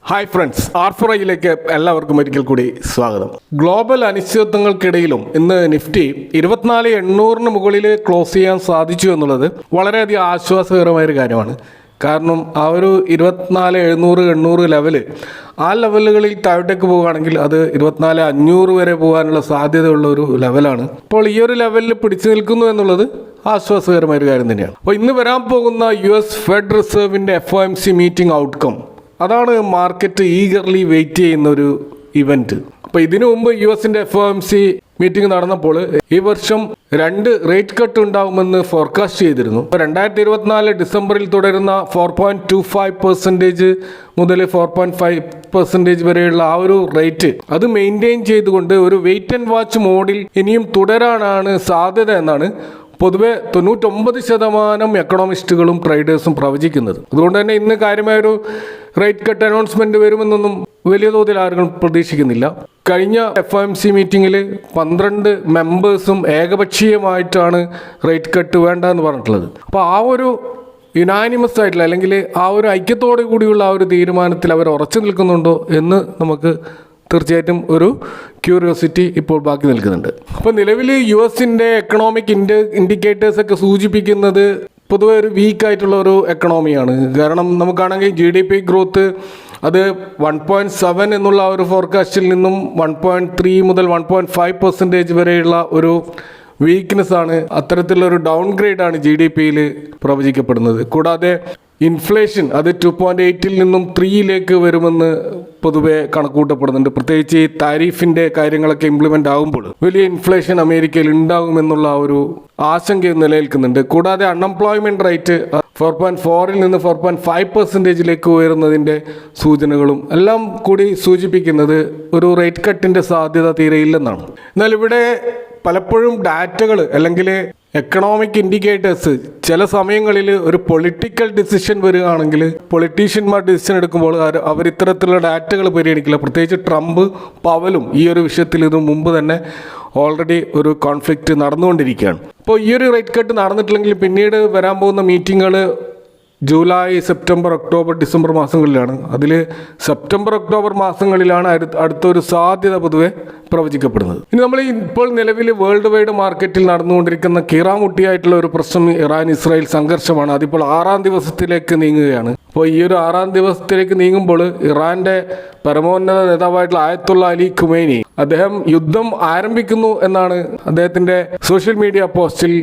Hi friends, R4iലേക്ക് എല്ലാവർക്കും ഒരിക്കൽ കൂടി സ്വാഗതം. ഗ്ലോബൽ അനിശ്ചിതത്വങ്ങൾക്കിടയിലും ഇന്ന് നിഫ്റ്റി 24,800 മുകളിൽ ക്ലോസ് ചെയ്യാൻ സാധിച്ചു എന്നുള്ളത് വളരെയധികം ആശ്വാസകരമായ ഒരു കാര്യമാണ്. കാരണം ആ ഒരു 24,700-800 ലെവല്, ആ ലെവലുകളിൽ താഴോട്ടേക്ക് പോവുകയാണെങ്കിൽ അത് 24,500 വരെ പോകാനുള്ള സാധ്യതയുള്ള ഒരു ലെവലാണ്. അപ്പോൾ ഈ ഒരു ലെവലിൽ പിടിച്ചു നിൽക്കുന്നു എന്നുള്ളത് ആശ്വാസകരമായ ഒരു കാര്യം തന്നെയാണ്. അപ്പോൾ ഇന്ന് വരാൻ പോകുന്ന US ഫെഡ് റിസർവിൻ്റെ FOMC മീറ്റിംഗ് ഔട്ട്കം, അതാണ് മാർക്കറ്റ് ഈഗർലി വെയിറ്റ് ചെയ്യുന്ന ഒരു ഇവന്റ്. അപ്പോൾ ഇതിനു മുമ്പ് USന്റെ FOMC മീറ്റിംഗ് നടന്നപ്പോൾ ഈ വർഷം 2 റേറ്റ് കട്ട് ഉണ്ടാവുമെന്ന് ഫോർകാസ്റ്റ് ചെയ്തിരുന്നു. 2024 ഡിസംബറിൽ തുടരുന്ന 4.25% മുതൽ 4.5% വരെയുള്ള ആ ഒരു റേറ്റ് അത് മെയിൻറ്റെയിൻ ചെയ്തുകൊണ്ട് ഒരു വെയിറ്റ് ആൻഡ് വാച്ച് മോഡിൽ ഇനിയും തുടരാനാണ് സാധ്യത എന്നാണ് പൊതുവെ 99% എക്കണോമിസ്റ്റുകളും ട്രേഡേഴ്സും പ്രവചിക്കുന്നത്. അതുകൊണ്ട് തന്നെ ഇന്ന് കാര്യമായൊരു റേറ്റ് കട്ട് അനൗൺസ്മെന്റ് വരുമെന്നൊന്നും വലിയ തോതിൽ ആരും പ്രതീക്ഷിക്കുന്നില്ല. കഴിഞ്ഞ FOMC മീറ്റിംഗിൽ 12 മെമ്പേഴ്സും ഏകപക്ഷീയമായിട്ടാണ് റേറ്റ് കട്ട് വേണ്ട എന്ന് പറഞ്ഞിട്ടുള്ളത്. അപ്പോൾ ആ ഒരു യുനാനിമസ് ആയിട്ടുള്ള, അല്ലെങ്കിൽ ആ ഒരു ഐക്യത്തോടു കൂടിയുള്ള ആ ഒരു തീരുമാനത്തിൽ അവർ ഉറച്ചു നിൽക്കുന്നുണ്ടോ എന്ന് നമുക്ക് തീർച്ചയായിട്ടും ഒരു ക്യൂരിയോസിറ്റി ഇപ്പോൾ ബാക്കി നിൽക്കുന്നുണ്ട്. അപ്പോൾ നിലവിൽ USന്റെ എക്കണോമിക് ഇൻഡിക്കേറ്റേഴ്സൊക്കെ സൂചിപ്പിക്കുന്നത് പൊതുവെ ഒരു വീക്കായിട്ടുള്ള ഒരു എക്കണോമിയാണ്. കാരണം നമുക്കാണെങ്കിൽ GDP ഗ്രോത്ത് അത് 1.7 എന്നുള്ള ഒരു ഫോർകാസ്റ്റിൽ നിന്നും 1.3 മുതൽ 1.5% വരെയുള്ള ഒരു വീക്ക്നെസ് ആണ്. അത്തരത്തിലുള്ളൊരു ഡൗൺ ഗ്രേഡാണ് GDPയിൽ പ്രവചിക്കപ്പെടുന്നത്. കൂടാതെ ഇൻഫ്ലേഷൻ അത് 2.8 നിന്നും 3 വരുമെന്ന് പൊതുവെ കണക്കൂട്ടപ്പെടുന്നുണ്ട്. പ്രത്യേകിച്ച് ഈ താരിഫിൻ്റെ കാര്യങ്ങളൊക്കെ ഇംപ്ലിമെൻ്റ് ആകുമ്പോൾ വലിയ ഇൻഫ്ലേഷൻ അമേരിക്കയിൽ ഉണ്ടാകുമെന്നുള്ള ഒരു ആശങ്ക നിലനിൽക്കുന്നുണ്ട്. കൂടാതെ അൺഎംപ്ലോയ്മെൻറ്റ് റേറ്റ് 4.4 നിന്ന് 4.5% ഉയരുന്നതിൻ്റെ സൂചനകളും എല്ലാം കൂടി സൂചിപ്പിക്കുന്നത് ഒരു റേറ്റ് കട്ടിൻ്റെ സാധ്യത തീരെയില്ലെന്നാണ്. എന്നാൽ ഇവിടെ പലപ്പോഴും ഡാറ്റകൾ അല്ലെങ്കിൽ എക്കണോമിക് ഇൻഡിക്കേറ്റേഴ്സ് ചില സമയങ്ങളിൽ ഒരു പൊളിറ്റിക്കൽ ഡിസിഷൻ വരികയാണെങ്കിൽ പൊളിറ്റീഷ്യന്മാർ ഡിസിഷൻ എടുക്കുമ്പോൾ അവർ ഇത്തരത്തിലുള്ള ഡാറ്റകൾ പരിഗണിക്കില്ല. പ്രത്യേകിച്ച് ട്രംപ് പവലും ഈ ഒരു വിഷയത്തിൽ ഇതിനു മുമ്പ് തന്നെ ഓൾറെഡി ഒരു കോൺഫ്ലിക്റ്റ് നടന്നുകൊണ്ടിരിക്കുകയാണ്. അപ്പോൾ ഈ ഒരു റേറ്റ് കട്ട് നടന്നിട്ടില്ലെങ്കിൽ പിന്നീട് വരാൻ പോകുന്ന മീറ്റിങ്ങുകൾ ജൂലൈ, സെപ്റ്റംബർ, ഒക്ടോബർ, ഡിസംബർ മാസങ്ങളിലാണ്. അതിൽ സെപ്റ്റംബർ, ഒക്ടോബർ മാസങ്ങളിലാണ് അടുത്തൊരു സാധ്യത പൊതുവെ പ്രവചിക്കപ്പെടുന്നത്. ഇനി നമ്മൾ ഇപ്പോൾ നിലവിൽ വേൾഡ് വൈഡ് മാർക്കറ്റിൽ നടന്നുകൊണ്ടിരിക്കുന്ന കീറാമുട്ടിയായിട്ടുള്ള ഒരു പ്രശ്നം ഇറാൻ ഇസ്രായേൽ സംഘർഷമാണ്. അതിപ്പോൾ 6ാം ദിവസത്തിലേക്ക് നീങ്ങുകയാണ്. അപ്പോൾ ഈ ഒരു 6ാം ദിവസത്തിലേക്ക് നീങ്ങുമ്പോൾ ഇറാന്റെ പരമോന്നത നേതാവായിട്ടുള്ള ആയത്തുള്ള അലി ഖുമൈനി അദ്ദേഹം യുദ്ധം ആരംഭിക്കുന്നു എന്നാണ് അദ്ദേഹത്തിന്റെ സോഷ്യൽ മീഡിയ പോസ്റ്റിൽ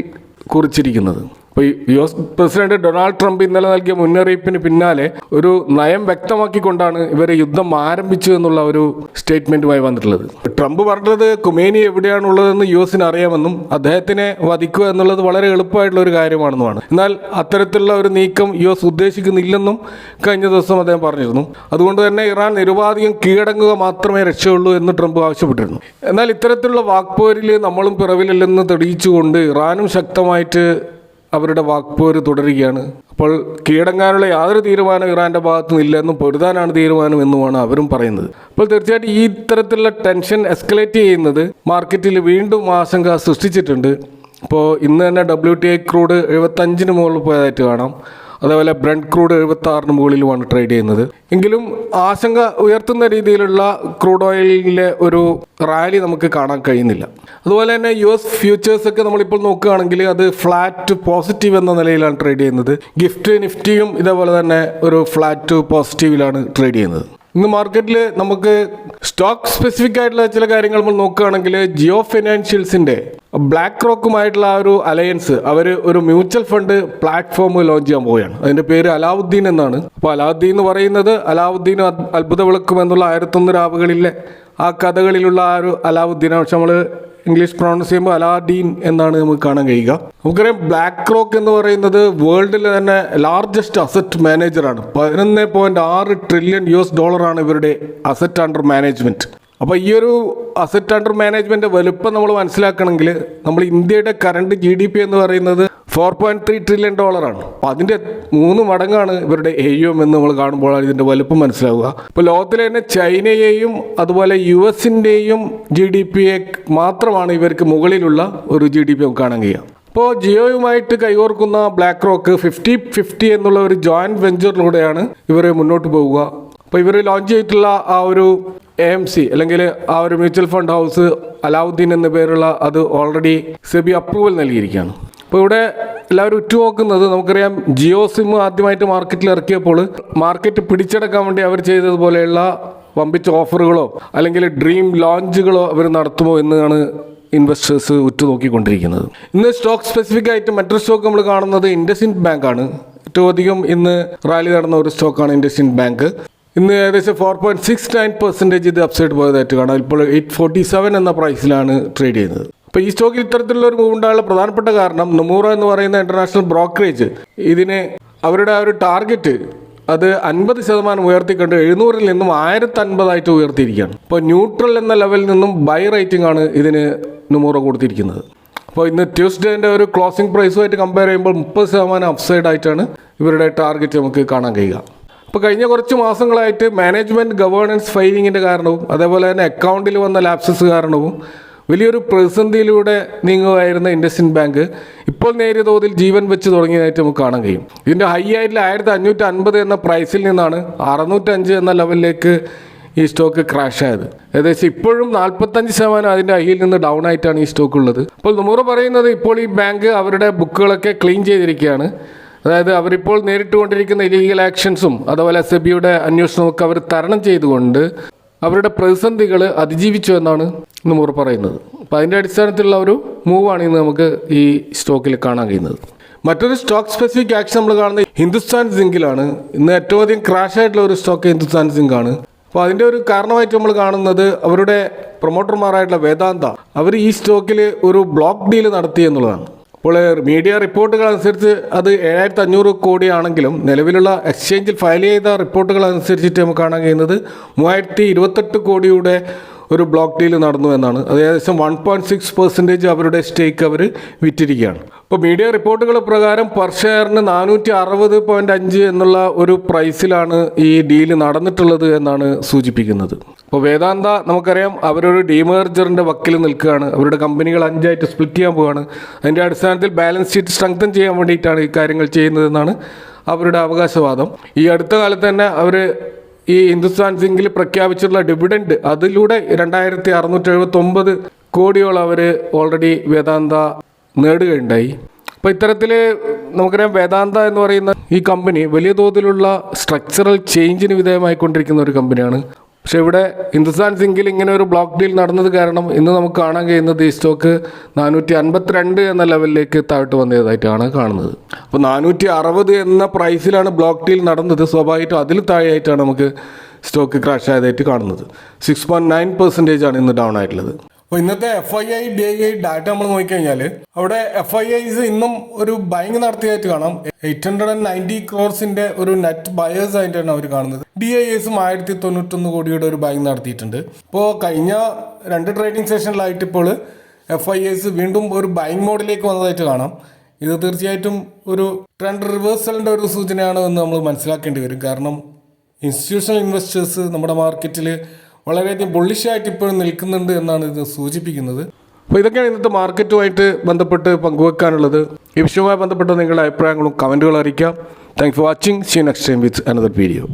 കുറിച്ചിരിക്കുന്നത്. അപ്പോൾ US പ്രസിഡന്റ് ഡൊണാൾഡ് ട്രംപ് ഇന്നലെ നൽകിയ മുന്നറിയിപ്പിന് പിന്നാലെ ഒരു നയം വ്യക്തമാക്കിക്കൊണ്ടാണ് ഇവരെ യുദ്ധം ആരംഭിച്ചു എന്നുള്ള ഒരു സ്റ്റേറ്റ്മെന്റുമായി വന്നിട്ടുള്ളത്. ട്രംപ് പറഞ്ഞത് ഖുമൈനി എവിടെയാണുള്ളതെന്ന് USന് അറിയാമെന്നും അദ്ദേഹത്തിനെ വധിക്കുക എന്നുള്ളത് വളരെ എളുപ്പമായിട്ടുള്ള ഒരു കാര്യമാണെന്നുമാണ്. എന്നാൽ അത്തരത്തിലുള്ള ഒരു നീക്കം US ഉദ്ദേശിക്കുന്നില്ലെന്നും കഴിഞ്ഞ ദിവസം അദ്ദേഹം പറഞ്ഞിരുന്നു. അതുകൊണ്ട് തന്നെ ഇറാൻ നിരുപാധികം കീഴടങ്ങുക മാത്രമേ രക്ഷയുള്ളൂ എന്ന് ട്രംപ് ആവശ്യപ്പെട്ടിരുന്നു. എന്നാൽ ഇത്തരത്തിലുള്ള വാക്പോരിൽ നമ്മളും പിറവിലില്ലെന്ന് തെളിയിച്ചുകൊണ്ട് ഇറാനും ശക്തമായിട്ട് അവരുടെ വാക്പോര് തുടരുകയാണ്. അപ്പോൾ കീഴടങ്ങാനുള്ള യാതൊരു തീരുമാനം ഇറാൻ്റെ ഭാഗത്തു നിന്നില്ലെന്നും പൊരുതാനാണ് തീരുമാനം എന്നുമാണ് അവരും പറയുന്നത്. അപ്പോൾ തീർച്ചയായിട്ടും ഈ ഇത്തരത്തിലുള്ള ടെൻഷൻ എസ്കലേറ്റ് ചെയ്യുന്നത് മാർക്കറ്റിൽ വീണ്ടും ആശങ്ക സൃഷ്ടിച്ചിട്ടുണ്ട്. ഇപ്പോൾ ഇന്ന് തന്നെ WTI ക്രൂഡ് 75 മുകളിൽ പോയതായിട്ട് കാണാം. അതേപോലെ ബ്രണ്ട് ക്രൂഡ് 76 മുകളിലുമാണ് ട്രേഡ് ചെയ്യുന്നത്. എങ്കിലും ആശങ്ക ഉയർത്തുന്ന രീതിയിലുള്ള ക്രൂഡ് ഓയിലിലെ ഒരു റാലി നമുക്ക് കാണാൻ കഴിയുന്നില്ല. അതുപോലെ തന്നെ US ഫ്യൂച്ചേഴ്സ് ഒക്കെ നമ്മളിപ്പോൾ നോക്കുകയാണെങ്കിൽ അത് ഫ്ലാറ്റ് പോസിറ്റീവ് എന്ന നിലയിലാണ് ട്രേഡ് ചെയ്യുന്നത്. നിഫ്റ്റിയും ഇതേപോലെ തന്നെ ഒരു ഫ്ലാറ്റ് പോസിറ്റീവിലാണ് ട്രേഡ് ചെയ്യുന്നത്. ഇന്ന് മാർക്കറ്റിൽ നമുക്ക് സ്റ്റോക്ക് സ്പെസിഫിക് ആയിട്ടുള്ള ചില കാര്യങ്ങൾ നമ്മൾ നോക്കുകയാണെങ്കിൽ ജിയോ ഫിനാൻഷ്യൽസിൻ്റെ ബ്ലാക്ക് റോക്കുമായിട്ടുള്ള ആ ഒരു അലയൻസ് അവർ ഒരു മ്യൂച്വൽ ഫണ്ട് പ്ലാറ്റ്ഫോം ലോഞ്ച് ചെയ്യാൻ പോവുകയാണ്. അതിൻ്റെ പേര് അലാവുദ്ദീൻ എന്നാണ്. അപ്പോൾ അലാവുദ്ദീൻ എന്ന് പറയുന്നത് അലാവുദ്ദീൻ അത്ഭുത വിളക്കും എന്നുള്ള 1001 രാവുകളിലെ ആ കഥകളിലുള്ള ആ ഒരു അലാവുദ്ദീനാണ്. പക്ഷെ നമ്മൾ ഇംഗ്ലീഷ് പ്രൊണൗൺസ് ചെയ്യുമ്പോൾ അലാദീൻ എന്നാണ് നമുക്ക് കാണാൻ കഴിയുക. നമുക്കറിയാം ബ്ലാക്ക് റോക്ക് എന്ന് പറയുന്നത് വേൾഡിലെ തന്നെ ലാർജസ്റ്റ് അസറ്റ് മാനേജറാണ്. 11.6 ട്രില്യൺ US$ ഇവരുടെ അസറ്റ് അണ്ടർ മാനേജ്മെൻറ്റ്. അപ്പോൾ ഈ ഒരു അസറ്റ് അണ്ടർ മാനേജ്മെൻറ്റ് വലുപ്പം നമ്മൾ മനസ്സിലാക്കണമെങ്കിൽ നമ്മൾ ഇന്ത്യയുടെ കറണ്ട് GDP എന്ന് പറയുന്നത് $4.3 ട്രില്യൺ ആണ്. അപ്പോൾ അതിൻ്റെ 3 മടങ്ങാണ് ഇവരുടെ AUM എന്ന് നമ്മൾ കാണുമ്പോഴാണ് ഇതിൻ്റെ വലുപ്പം മനസ്സിലാവുക. ഇപ്പോൾ ലോകത്തിലെ തന്നെ ചൈനയെയും അതുപോലെ USൻ്റെയും GDP മാത്രമാണ് ഇവർക്ക് മുകളിലുള്ള ഒരു GDP നമുക്ക് കാണാൻ കഴിയുക. അപ്പോൾ ജിയോയുമായിട്ട് കൈകോർക്കുന്ന ബ്ലാക്ക് റോക്ക് 50-50 എന്നുള്ള ഒരു ജോയിൻറ്റ് വെഞ്ചറിലൂടെയാണ് ഇവർ മുന്നോട്ട് പോവുക. അപ്പോൾ ഇവർ ലോഞ്ച് ചെയ്തിട്ടുള്ള ആ ഒരു AMC അല്ലെങ്കിൽ ആ ഒരു മ്യൂച്വൽ ഫണ്ട് ഹൗസ് അലാവുദ്ദീൻ എന്ന പേരുള്ള അത് ഓൾറെഡി സെബി അപ്രൂവൽ നൽകിയിരിക്കുകയാണ്. അപ്പോൾ ഇവിടെ എല്ലാവരും ഉറ്റുനോക്കുന്നത്, നമുക്കറിയാം ജിയോ സിം ആദ്യമായിട്ട് മാർക്കറ്റിൽ ഇറക്കിയപ്പോൾ മാർക്കറ്റ് പിടിച്ചെടുക്കാൻ വേണ്ടി അവർ ചെയ്തതുപോലെയുള്ള വമ്പിച്ച ഓഫറുകളോ അല്ലെങ്കിൽ ഡ്രീം ലോഞ്ചുകളോ അവർ നടത്തുമോ എന്നാണ് ഇൻവെസ്റ്റേഴ്സ് ഉറ്റുനോക്കിക്കൊണ്ടിരിക്കുന്നത്. ഇന്ന് സ്റ്റോക്ക് സ്പെസിഫിക് ആയിട്ട് മറ്റൊരു സ്റ്റോക്ക് നമ്മൾ കാണുന്നത് ഇൻഡസ്ഇൻഡ് ബാങ്ക് ആണ്. ഏറ്റവും അധികം ഇന്ന് റാലി നടന്ന ഒരു സ്റ്റോക്കാണ് ഇൻഡസ്ഇൻഡ് ബാങ്ക്. ഇന്ന് ഏകദേശം 4.69% ഇത് അപ്സൈഡ് പോയതായിട്ട് കാണാം. ഇപ്പോൾ 847 എന്ന പ്രൈസിലാണ് ട്രേഡ് ചെയ്യുന്നത്. അപ്പോൾ ഈ സ്റ്റോക്കിൽ ഇത്തരത്തിലുള്ള ഒരു മൂവ് ഉണ്ടാകാനുള്ള പ്രധാനപ്പെട്ട കാരണം നൊമൂറ എന്ന് പറയുന്ന ഇന്റർനാഷണൽ ബ്രോക്കറേജ് ഇതിന് അവരുടെ ആ ഒരു ടാർഗറ്റ് അത് 50% ഉയർത്തിക്കൊണ്ട് 700-ൽ നിന്നും 1050 ഉയർത്തിയിരിക്കുകയാണ്. അപ്പോൾ ന്യൂട്രൽ എന്ന ലെവലിൽ നിന്നും ബൈ റേറ്റിംഗ് ആണ് ഇതിന് നൊമൂറ കൊടുത്തിരിക്കുന്നത്. അപ്പോൾ ഇന്ന് ട്യൂസ്ഡേൻ്റെ ഒരു ക്ലോസിംഗ് പ്രൈസുമായിട്ട് കമ്പയർ ചെയ്യുമ്പോൾ 30% അപ്സൈഡ് ആയിട്ടാണ് ഇവരുടെ ടാർഗറ്റ് നമുക്ക് കാണാൻ കഴിയുക. അപ്പോൾ കഴിഞ്ഞ കുറച്ച് മാസങ്ങളായിട്ട് മാനേജ്മെൻറ്റ് ഗവേണൻസ് ഫൈലിങ്ങിൻ്റെ കാരണവും അതേപോലെ തന്നെ അക്കൗണ്ടിൽ വന്ന ലാപ്സസ് കാരണവും വലിയൊരു പ്രതിസന്ധിയിലൂടെ നീങ്ങുകയായിരുന്ന ഇൻഡസ്ഇൻഡ് ബാങ്ക് ഇപ്പോൾ നേരിയ തോതിൽ ജീവൻ വെച്ച് തുടങ്ങിയതായിട്ട് നമുക്ക് കാണാൻ കഴിയും. ഇതിൻ്റെ ഹൈ ആയിട്ടുള്ള 1550 എന്ന പ്രൈസിൽ നിന്നാണ് 605 എന്ന ലെവലിലേക്ക് ഈ സ്റ്റോക്ക് ക്രാഷ് ആയത്. ഏകദേശം ഇപ്പോഴും 45% അതിൻ്റെ ഹൈയിൽ നിന്ന് ഡൗൺ ആയിട്ടാണ് ഈ സ്റ്റോക്ക് ഉള്ളത്. അപ്പോൾ നൊമൂറ പറയുന്നത് ഇപ്പോൾ ഈ ബാങ്ക് അവരുടെ ബുക്കുകളൊക്കെ ക്ലീൻ ചെയ്തിരിക്കുകയാണ്. അതായത് അവരിപ്പോൾ നേരിട്ടുകൊണ്ടിരിക്കുന്ന ഇലീഗൽ ആക്ഷൻസും അതുപോലെ സെബിയുടെ അന്വേഷണമൊക്കെ അവർ തരണം ചെയ്തുകൊണ്ട് അവരുടെ പ്രതിസന്ധികൾ അതിജീവിച്ചു എന്നാണ് നൊമൂറ പറയുന്നത്. അപ്പോൾ അതിൻ്റെ അടിസ്ഥാനത്തിലുള്ള ഒരു മൂവാണ് ഇന്ന് നമുക്ക് ഈ സ്റ്റോക്കിൽ കാണാൻ കഴിയുന്നത്. മറ്റൊരു സ്റ്റോക്ക് സ്പെസിഫിക് ആക്ഷൻ നമ്മൾ കാണുന്നത് ഹിന്ദുസ്ഥാൻ സിങ്കിലാണ്. ഇന്ന് ഏറ്റവും അധികം ക്രാഷ് ആയിട്ടുള്ള ഒരു സ്റ്റോക്ക് ഹിന്ദുസ്ഥാൻ സിങ്കാണ്. അപ്പോൾ അതിൻ്റെ ഒരു കാരണമായിട്ട് നമ്മൾ കാണുന്നത് അവരുടെ പ്രൊമോട്ടർമാരായിട്ടുള്ള വേദാന്ത അവർ ഈ സ്റ്റോക്കിൽ ഒരു ബ്ലോക്ക് ഡീൽ നടത്തി എന്നുള്ളതാണ്. അപ്പോൾ മീഡിയ റിപ്പോർട്ടുകൾ അനുസരിച്ച് അത് 7500 കോടിയാണെങ്കിലും നിലവിലുള്ള എക്സ്ചേഞ്ചിൽ ഫയൽ ചെയ്ത റിപ്പോർട്ടുകൾ അനുസരിച്ചിട്ട് നമുക്ക് കാണാൻ കഴിയുന്നത് 3028 കോടിയുടെ ഒരു ബ്ലോക്ക് ഡീൽ നടന്നു എന്നാണ്. അത് ഏകദേശം 1.6% അവരുടെ സ്റ്റേക്ക് അവർ വിറ്റിരിക്കുകയാണ്. അപ്പോൾ മീഡിയ റിപ്പോർട്ടുകൾ പ്രകാരം പെർ ഷെയറിന് 460.5 എന്നുള്ള ഒരു പ്രൈസിലാണ് ഈ ഡീല് നടന്നിട്ടുള്ളത് എന്നാണ് സൂചിപ്പിക്കുന്നത്. അപ്പോൾ വേദാന്ത നമുക്കറിയാം അവരൊരു ഡീമേർജറിൻ്റെ വക്കിൽ നിൽക്കുകയാണ്. അവരുടെ കമ്പനികൾ 5ആയിട്ട് സ്പ്ലിറ്റ് ചെയ്യാൻ പോവുകയാണ്. അതിൻ്റെ അടിസ്ഥാനത്തിൽ ബാലൻസ് ഷീറ്റ് സ്ട്രെങ്തൻ ചെയ്യാൻ വേണ്ടിയിട്ടാണ് ഈ കാര്യങ്ങൾ ചെയ്യുന്നതെന്നാണ് അവരുടെ അവകാശവാദം. ഈ അടുത്ത കാലത്ത് തന്നെ അവർ ഈ ഹിന്ദുസ്ഥാൻ സിങ്കിൽ പ്രഖ്യാപിച്ചിട്ടുള്ള ഡിവിഡൻഡ് അതിലൂടെ 2679 കോടിയോളം അവർ ഓൾറെഡി വേദാന്ത നേടുകയുണ്ടായി. അപ്പോൾ ഇത്തരത്തിൽ നമുക്കറിയാം വേദാന്ത എന്ന് പറയുന്ന ഈ കമ്പനി വലിയ തോതിലുള്ള സ്ട്രക്ചറൽ ചേഞ്ചിന് വിധേയമായിക്കൊണ്ടിരിക്കുന്ന ഒരു കമ്പനിയാണ്. പക്ഷേ ഇവിടെ ഹിന്ദുസ്ഥാൻ സിങ്കിൽ ഇങ്ങനെ ഒരു ബ്ലോക്ക് ഡീൽ നടന്നത് കാരണം ഇന്ന് നമുക്ക് കാണാൻ കഴിയുന്നത് ഈ സ്റ്റോക്ക് 452 എന്ന ലെവലിലേക്ക് താഴ്ത്തു വന്നതായിട്ടാണ് കാണുന്നത്. അപ്പോൾ 460 എന്ന പ്രൈസിലാണ് ബ്ലോക്ക് ഡീൽ നടന്നത്. സ്വാഭാവികമായിട്ടും അതിൽ താഴെയായിട്ടാണ് നമുക്ക് സ്റ്റോക്ക് ക്രാഷ് ആയതായിട്ട് കാണുന്നത്. 6.9% ആണ് ഇന്ന് ഡൗൺ ആയിട്ടുള്ളത്. അപ്പോൾ ഇന്നത്തെ FII DII ഡാറ്റ നമ്മൾ നോക്കിക്കഴിഞ്ഞാൽ അവിടെ FIIs ഇന്നും ഒരു ബൈങ് നടത്തിയതായിട്ട് കാണാം. 890 crores ഒരു നെറ്റ് ബയേഴ്സ് ആയിട്ടാണ് അവർ കാണുന്നത്. DIIs 1091 കോടിയുടെ ഒരു ബൈങ് നടത്തിയിട്ടുണ്ട്. ഇപ്പോൾ കഴിഞ്ഞ 2 ട്രേഡിംഗ് സെഷനിലായിട്ട് ഇപ്പോൾ FIIs വീണ്ടും ഒരു ബൈങ് മോഡിലേക്ക് വന്നതായിട്ട് കാണാം. ഇത് തീർച്ചയായിട്ടും ഒരു ട്രെൻഡ് റിവേഴ്സലിൻ്റെ ഒരു സൂചനയാണ് എന്ന് നമ്മൾ മനസ്സിലാക്കേണ്ടി വരും. കാരണം ഇൻസ്റ്റിറ്റ്യൂഷണൽ ഇൻവെസ്റ്റേഴ്സ് നമ്മുടെ മാർക്കറ്റിൽ വളരെയധികം ബുള്ളിഷായിട്ട് ഇപ്പോഴും നിൽക്കുന്നുണ്ട് എന്നാണ് ഇത് സൂചിപ്പിക്കുന്നത്. അപ്പോൾ ഇതൊക്കെയാണ് ഇന്നത്തെ മാർക്കറ്റുമായിട്ട് ബന്ധപ്പെട്ട് പങ്കുവെക്കാനുള്ളത്. ഈ വിഷയവുമായി ബന്ധപ്പെട്ട നിങ്ങളുടെ അഭിപ്രായങ്ങളും കമൻറ്റുകളും അറിയിക്കാം. Thanks for watching. See you next time with another video.